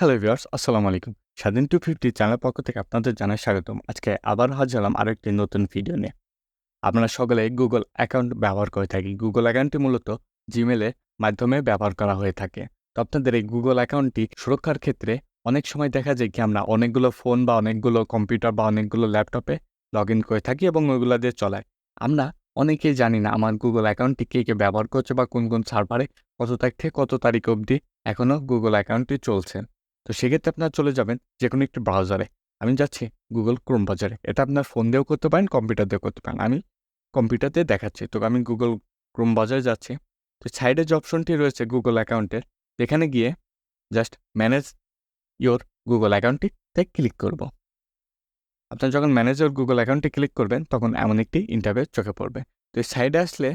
Hello viewers, আসসালামু আলাইকুম। স্বাধীন 250 চ্যানেল পক্ষ থেকে আপনাদের জানাই স্বাগতম। আজকে আবার হাজির হলাম আরেকটি নতুন ভিডিও নিয়ে। আপনারা সকলে Google অ্যাকাউন্ট ব্যবহার করে থাকি। Google অ্যাকাউন্টটি মূলত Gmail এর মাধ্যমে ব্যবহার করা হয়ে থাকে। তো আপনাদের এই Google অ্যাকাউন্টটি সুরক্ষার ক্ষেত্রে অনেক সময় দেখা যায় কি আমরা অনেকগুলো ফোন বা অনেকগুলো কম্পিউটার বা অনেকগুলো ল্যাপটপে লগইন করে থাকি এবং ওইগুলা দিয়ে চলাই। আমরা অনেকেই জানি না আমার Google অ্যাকাউন্টটি কে ব্যবহার করছে বা কোন সার্ভারে কত তারিখ থেকে কত তারিখ অবধি এখনো Google অ্যাকাউন্টটি চলছে। তো সেক্ষেত্রে আপনারা চলে যাবেন যেকোনো একটি ব্রাউজারে। আমি যাচ্ছি Google Chrome ব্রাউজারে। এটা আপনার ফোন দিয়েও করতে পারেন, কম্পিউটার দিয়েও করতে পারেন। আমি কম্পিউটার দিয়ে দেখাচ্ছি। তো আমি Google Chrome ব্রাউজারে যাচ্ছি। তো সাইডে যে অপশনটি রয়েছে Google অ্যাকাউন্টের, এখানে গিয়ে জাস্ট ম্যানেজ ইওর Google অ্যাকাউন্টটিতে ক্লিক করব। আপনারা যখন ম্যানেজ ইওর Google অ্যাকাউন্টে ক্লিক করবেন, তখন এমন একটি ইন্টারফেস চোখে পড়বে। তো এই সাইডে আসলে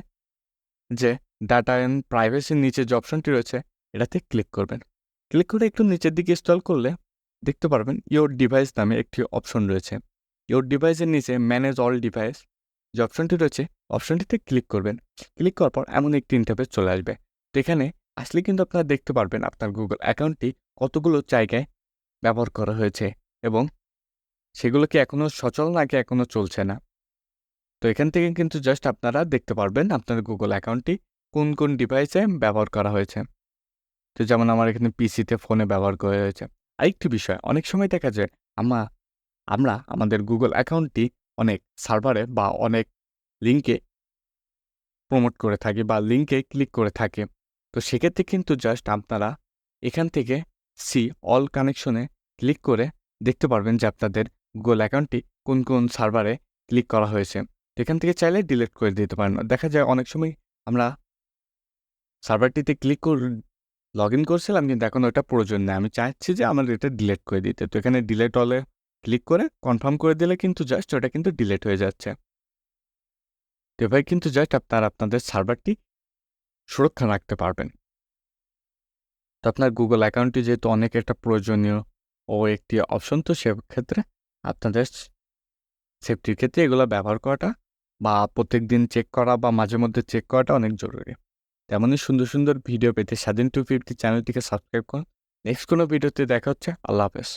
যে ডাটা অ্যান্ড প্রাইভেসির নিচে যে অপশনটি রয়েছে, এটাতে ক্লিক করবেন। ক্লিক করে একটু নিচের দিকে স্ক্রল করলে দেখতে পারবেন ইওর ডিভাইস নামে একটি অপশন রয়েছে। ইওর ডিভাইসের নিচে ম্যানেজ অল ডিভাইস যে অপশনটি রয়েছে, অপশনটিতে ক্লিক করবেন। ক্লিক করার পর এমন একটি ইন্টারফেস চলে আসবে। তো এখানে আসলে কিন্তু আপনারা দেখতে পারবেন আপনার Google অ্যাকাউন্টটি কতগুলো জায়গায় ব্যবহার করা হয়েছে এবং সেগুলো কি এখনো সচল নাকি এখনো চলছে না। তো এখান থেকে কিন্তু জাস্ট আপনারা দেখতে পারবেন আপনার Google অ্যাকাউন্টটি কোন ডিভাইসে ব্যবহার করা হয়েছে। তো যেমন আমার এখানে পিসিতে, ফোনে ব্যবহার করা হয়েছে। আরেকটি বিষয়, অনেক সময় দেখা যায় আমরা আমাদের Google অ্যাকাউন্টটি অনেক সার্ভারে বা অনেক লিঙ্কে প্রমোট করে থাকি বা লিঙ্কে ক্লিক করে থাকি। তো সেক্ষেত্রে কিন্তু জাস্ট আপনারা এখান থেকে সি অল কানেকশনে ক্লিক করে দেখতে পারবেন যে আপনাদের Google অ্যাকাউন্টটি কোন সার্ভারে ক্লিক করা হয়েছে। তো এখান থেকে চাইলে ডিলিট করে দিতে পারেন। দেখা যায় অনেক সময় আমরা সার্ভারটিতে লগইন করছিলাম কিন্তু এখন ওটা প্রয়োজন নেই। আমি চাচ্ছি যে আমার এটা ডিলিট করে দিতে। তো এখানে ডিলিট অলে ক্লিক করে কনফার্ম করে দিলে কিন্তু জাস্ট ওটা কিন্তু ডিলিট হয়ে যাচ্ছে। তো এভাবে কিন্তু জাস্ট আপনারা আপনাদের সার্ভারটি সুরক্ষা রাখতে পারবেন। তো আপনার Google অ্যাকাউন্টটি যেহেতু অনেক একটা প্রয়োজনীয় ও একটি অপশন, তো সেক্ষেত্রে আপনাদের সেফটির ক্ষেত্রে এগুলো ব্যবহার করাটা বা প্রত্যেকদিন চেক করা বা মাঝে মধ্যে চেক করাটা অনেক জরুরি। তেমনই সুন্দর ভিডিও পেতে স্বাধীন 250 চ্যানেলটিকে সাবস্ক্রাইব করুন। নেক্সট কোনো ভিডিওতে দেখা হচ্ছে। আল্লাহ হাফেজ।